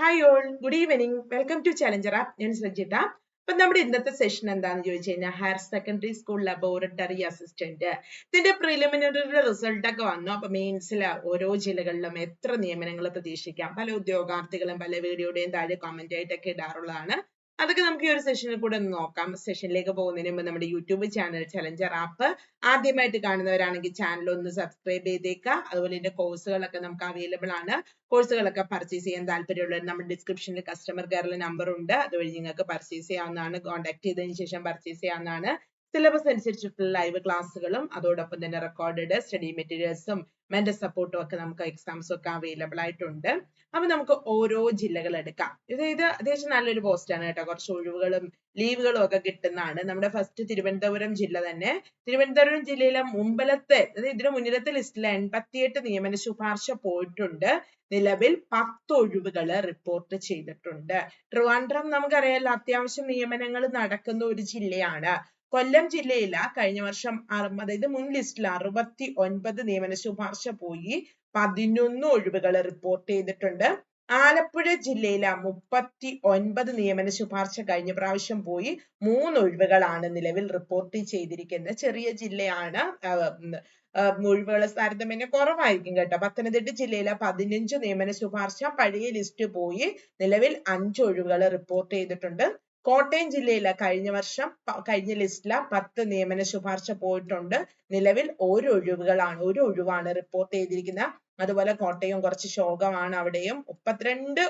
Hi all, good evening. Welcome to Challenger app. ഞാൻ സജിത. അപ്പൊ നമ്മുടെ ഇന്നത്തെ സെഷൻ എന്താണെന്ന് ചോദിച്ചു കഴിഞ്ഞാൽ higher secondary school laboratory assistant ഇതിന്റെ പ്രിലിമിനറി റിസൾട്ട് ഒക്കെ വന്നു. അപ്പൊ മെയിൻസിൽ ഓരോ ജില്ലകളിലും എത്ര നിയമനങ്ങൾ പ്രതീക്ഷിക്കാം, പല ഉദ്യോഗാർത്ഥികളും പല വീഡിയോയുടെയും താഴെ കമന്റ് ആയിട്ടൊക്കെ ഇടാറുള്ളതാണ്. അതൊക്കെ നമുക്ക് ഈ ഒരു സെഷനിൽ കൂടെ ഒന്ന് നോക്കാം. സെഷനിലേക്ക് പോകുന്നതിന് മുമ്പ് നമ്മുടെ യൂട്യൂബ് ചാനൽ ചലഞ്ചർ ആപ്പ് ആദ്യമായിട്ട് കാണുന്നവരാണെങ്കിൽ ചാനൽ ഒന്ന് സബ്സ്ക്രൈബ് ചെയ്തേക്കുക. അതുപോലെ ഇതിന്റെ കോഴ്സുകളൊക്കെ നമുക്ക് അവൈലബിൾ ആണ്. കോഴ്സുകളൊക്കെ പർച്ചേസ് ചെയ്യാൻ താല്പര്യമുള്ളവർ നമ്മുടെ ഡിസ്ക്രിപ്ഷനിൽ കസ്റ്റമർ കെയറിലെ നമ്പർ ഉണ്ട്, അതുവഴി നിങ്ങൾക്ക് പർച്ചേസ് ചെയ്യാവുന്നതാണ്. കോൺടാക്ട് ചെയ്തതിനു ശേഷം പർച്ചേസ് ചെയ്യാവുന്നതാണ്. സിലബസ് അനുസരിച്ചിട്ടുള്ള ലൈവ് ക്ലാസ്സുകളും അതോടൊപ്പം തന്നെ റെക്കോർഡഡ് സ്റ്റഡി മെറ്റീരിയൽസും മെന്റൽ സപ്പോർട്ടും ഒക്കെ നമുക്ക് എക്സാംസും ഒക്കെ അവൈലബിൾ ആയിട്ടുണ്ട്. അപ്പൊ നമുക്ക് ഓരോ ജില്ലകൾ എടുക്കാം. ഇത് അത്യാവശ്യം നല്ലൊരു പോസ്റ്റ് ആണ് കേട്ടോ. കുറച്ച് ഒഴിവുകളും ലീവുകളും ഒക്കെ കിട്ടുന്നതാണ്. നമ്മുടെ ഫസ്റ്റ് തിരുവനന്തപുരം ജില്ല തന്നെ. തിരുവനന്തപുരം ജില്ലയിലെ മുമ്പലത്തെ ഇതിന് മുന്നിലത്തെ ലിസ്റ്റിൽ 88 നിയമന ശുപാർശ പോയിട്ടുണ്ട്. നിലവിൽ 10 ഒഴിവുകൾ റിപ്പോർട്ട് ചെയ്തിട്ടുണ്ട്. ട്രിവാൻഡ്രം നമുക്കറിയാലോ അത്യാവശ്യം നിയമനങ്ങൾ നടക്കുന്ന ഒരു ജില്ലയാണ്. കൊല്ലം ജില്ലയിൽ കഴിഞ്ഞ വർഷം അതായത് മുൻ ലിസ്റ്റിൽ 69 നിയമന ശുപാർശ പോയി 11 ഒഴിവുകൾ റിപ്പോർട്ട് ചെയ്തിട്ടുണ്ട്. ആലപ്പുഴ ജില്ലയിലെ 39 നിയമന ശുപാർശ കഴിഞ്ഞ പ്രാവശ്യം പോയി 3 ഒഴിവുകളാണ് നിലവിൽ റിപ്പോർട്ട് ചെയ്തിരിക്കുന്നത്. ചെറിയ ജില്ലയാണ്, ഒഴിവുകൾ താരതമ്യേന കുറവായിരിക്കും കേട്ടോ. പത്തനംതിട്ട ജില്ലയിലെ 15 നിയമന ശുപാർശ പഴയ ലിസ്റ്റ് പോയി നിലവിൽ 5 ഒഴിവുകൾ റിപ്പോർട്ട് ചെയ്തിട്ടുണ്ട്. കോട്ടയം ജില്ലയിലെ കഴിഞ്ഞ ലിസ്റ്റിലെ 10 നിയമന ശുപാർശ പോയിട്ടുണ്ട്. നിലവിൽ ഒരു ഒഴിവാണ് റിപ്പോർട്ട് ചെയ്തിരിക്കുന്നത്. അതുപോലെ കോട്ടയം കുറച്ച് ശോകമാണ്. അവിടെയും 32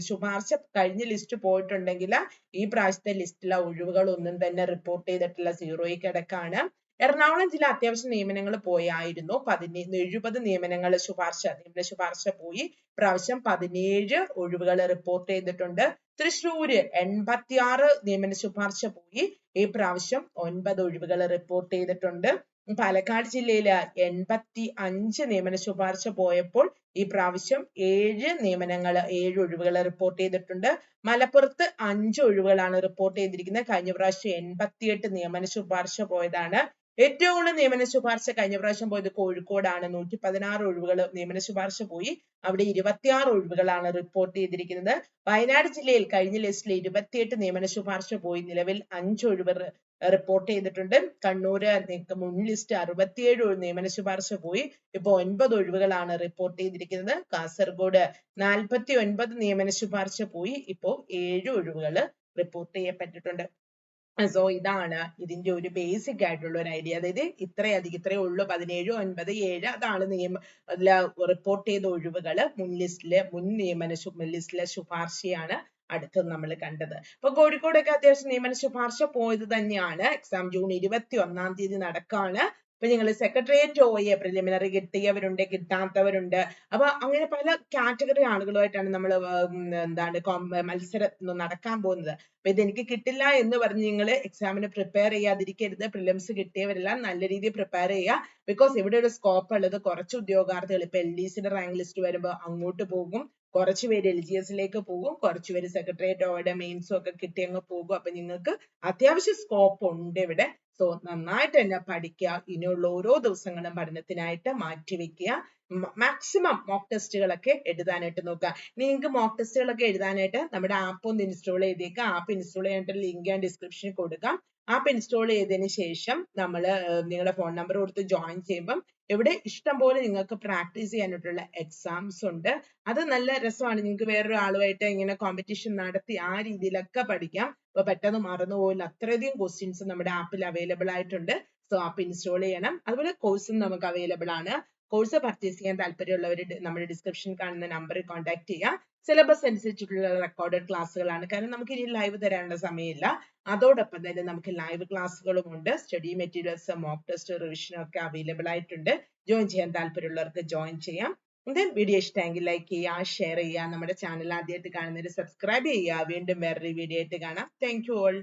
ശുപാർശ കഴിഞ്ഞ ലിസ്റ്റ് പോയിട്ടുണ്ടെങ്കിൽ ഈ പ്രാവശ്യത്തെ ലിസ്റ്റിലെ ഒഴിവുകൾ ഒന്നും തന്നെ റിപ്പോർട്ട് ചെയ്തിട്ടില്ല, സീറോയിൽ കിടക്കാണ്. എറണാകുളം ജില്ല അത്യാവശ്യം നിയമനങ്ങൾ പോയായിരുന്നു. 70 നിയമന ശുപാർശ പോയി പ്രാവശ്യം 17 ഒഴിവുകൾ റിപ്പോർട്ട് ചെയ്തിട്ടുണ്ട്. തൃശ്ശൂര് 86 നിയമന ശുപാർശ പോയി ഈ പ്രാവശ്യം 9 ഒഴിവുകൾ റിപ്പോർട്ട് ചെയ്തിട്ടുണ്ട്. പാലക്കാട് ജില്ലയില് 85 നിയമന ശുപാർശ പോയപ്പോൾ ഈ പ്രാവശ്യം 7 ഒഴിവുകൾ റിപ്പോർട്ട് ചെയ്തിട്ടുണ്ട്. മലപ്പുറത്ത് 5 ഒഴിവുകളാണ് റിപ്പോർട്ട് ചെയ്തിരിക്കുന്നത്. കഴിഞ്ഞ പ്രാവശ്യം 88 നിയമന ശുപാർശ പോയതാണ്. ഏറ്റവും കൂടുതൽ നിയമന ശുപാർശ കഴിഞ്ഞ പ്രാവശ്യം പോയത് കോഴിക്കോടാണ്. 116 ഒഴിവുകൾ നിയമന ശുപാർശ പോയി. അവിടെ 26 ഒഴിവുകളാണ് റിപ്പോർട്ട് ചെയ്തിരിക്കുന്നത്. വയനാട് ജില്ലയിൽ കഴിഞ്ഞ ലിസ്റ്റിൽ 28 നിയമന ശുപാർശ പോയി നിലവിൽ 5 ഒഴിവ് റിപ്പോർട്ട് ചെയ്തിട്ടുണ്ട്. കണ്ണൂര് മുൻ ലിസ്റ്റ് 67 നിയമന ശുപാർശ പോയി ഇപ്പൊ 9 ഒഴിവുകളാണ് റിപ്പോർട്ട് ചെയ്തിരിക്കുന്നത്. കാസർഗോഡ് 49 നിയമന ശുപാർശ പോയി ഇപ്പോ 7 ഒഴിവുകൾ റിപ്പോർട്ട് ചെയ്യപ്പെട്ടിട്ടുണ്ട്. സോ ഇതാണ് ഇതിന്റെ ഒരു ബേസിക് ആയിട്ടുള്ള ഒരു ഐഡിയ. അതായത് ഇത്രയേ ഉള്ളൂ, 17, 9, 7 അതാണ് റിപ്പോർട്ട് ചെയ്ത ഒഴിവുകള്. മുൻ ലിസ്റ്റിലെ ശുപാർശയാണ് അടുത്തത് നമ്മൾ കണ്ടത്. അപ്പൊ കോഴിക്കോടൊക്കെ അത്യാവശ്യം നിയമന ശുപാർശ പോയത് തന്നെയാണ്. എക്സാം ജൂൺ 21-ാം തീയതി നടക്കാണ്. അപ്പൊ നിങ്ങൾ സെക്രട്ടേറിയറ്റ് OA പ്രിലിമിനറി കിട്ടിയവരുണ്ട്, കിട്ടാത്തവരുണ്ട്. അപ്പൊ അങ്ങനെ പല കാറ്റഗറി ആളുകളുമായിട്ടാണ് നമ്മൾ മത്സരം നടക്കാൻ പോകുന്നത്. അപ്പൊ ഇതെനിക്ക് കിട്ടില്ല എന്ന് പറഞ്ഞ് നിങ്ങൾ എക്സാമിന് പ്രിപ്പയർ ചെയ്യാതിരിക്കരുത്. പ്രിലിംസ് കിട്ടിയവരെല്ലാം നല്ല രീതിയിൽ പ്രിപ്പയർ ചെയ്യുക. ബിക്കോസ് ഇവിടെ ഒരു സ്കോപ്പ് ഉള്ളത് കുറച്ച് ഉദ്യോഗാർത്ഥികൾ ഇപ്പൊ LDCയുടെ റാങ്ക് ലിസ്റ്റ് വരുമ്പോൾ അങ്ങോട്ട് പോകും, കുറച്ച് പേര് LGSലേക്ക് പോകും, കുറച്ച് പേര് സെക്രട്ടേറിയറ്റ് OA മെയിൻസും ഒക്കെ കിട്ടി അങ്ങ് പോകും. അപ്പൊ നിങ്ങൾക്ക് അത്യാവശ്യം സ്കോപ്പ് ഉണ്ട് ഇവിടെ. സോ നന്നായിട്ട് തന്നെ പഠിക്കുക. ഇനിയുള്ള ഓരോ ദിവസങ്ങളും പഠനത്തിനായിട്ട് മാറ്റിവെക്കുക. മാക്സിമം മോക്ക് ടെസ്റ്റുകളൊക്കെ എഴുതാനായിട്ട് നോക്കുക. നിങ്ങൾക്ക് മോക്ക് ടെസ്റ്റുകളൊക്കെ എഴുതാനായിട്ട് നമ്മുടെ ആപ്പ് ഒന്ന് ഇൻസ്റ്റാൾ ചെയ്തേക്കുക. ആപ്പ് ഇൻസ്റ്റാൾ ചെയ്യാനായിട്ട് ലിങ്ക് ഞാൻ ഡിസ്ക്രിപ്ഷനിൽ കൊടുക്കാം. ആപ്പ് ഇൻസ്റ്റാൾ ചെയ്തതിന് ശേഷം നിങ്ങളുടെ ഫോൺ നമ്പർ കൊടുത്ത് ജോയിൻ ചെയ്യുമ്പം ഇവിടെ ഇഷ്ടം പോലെ നിങ്ങൾക്ക് പ്രാക്ടീസ് ചെയ്യാനായിട്ടുള്ള എക്സാംസ് ഉണ്ട്. അത് നല്ല രസമാണ്. നിങ്ങൾക്ക് വേറൊരു ആളുമായിട്ട് ഇങ്ങനെ കോമ്പറ്റീഷൻ നടത്തി ആ രീതിയിലൊക്കെ പഠിക്കാം. അപ്പൊ പെട്ടെന്ന് മറന്നുപോയില്ല, അത്രയധികം ക്വസ്റ്റ്യൻസ് നമ്മുടെ ആപ്പിൽ അവൈലബിൾ ആയിട്ടുണ്ട്. സോ ആപ്പ് ഇൻസ്റ്റാൾ ചെയ്യണം. അതുപോലെ കോഴ്സും നമുക്ക് അവൈലബിൾ ആണ്. കോഴ്സ് പർച്ചേസ് ചെയ്യാൻ താല്പര്യമുള്ളവർ നമ്മുടെ ഡിസ്ക്രിപ്ഷൻ കാണുന്ന നമ്പറിൽ കോൺടാക്ട് ചെയ്യുക. സിലബസ് അനുസരിച്ചിട്ടുള്ള റെക്കോർഡഡ് ക്ലാസ്സുകളാണ്. കാരണം നമുക്ക് ഇനി ലൈവ് തരാനുള്ള സമയമില്ല. അതോടൊപ്പം തന്നെ നമുക്ക് ലൈവ് ക്ലാസ്സുകളും ഉണ്ട്. സ്റ്റഡി മെറ്റീരിയൽസ്, മോക്ക് ടെസ്റ്റ്, റിവിഷനും ഒക്കെ അവൈലബിൾ ആയിട്ടുണ്ട്. ജോയിൻ ചെയ്യാൻ താല്പര്യമുള്ളവർക്ക് ജോയിൻ ചെയ്യാം. വീഡിയോ ഇഷ്ടമെങ്കിൽ ലൈക്ക് ചെയ്യുക, ഷെയർ ചെയ്യുക. നമ്മുടെ ചാനൽ ആദ്യമായിട്ട് കാണുന്നവർ സബ്സ്ക്രൈബ് ചെയ്യുക. വീണ്ടും വേറൊരു വീഡിയോ ആയിട്ട് കാണാം. Thank you all.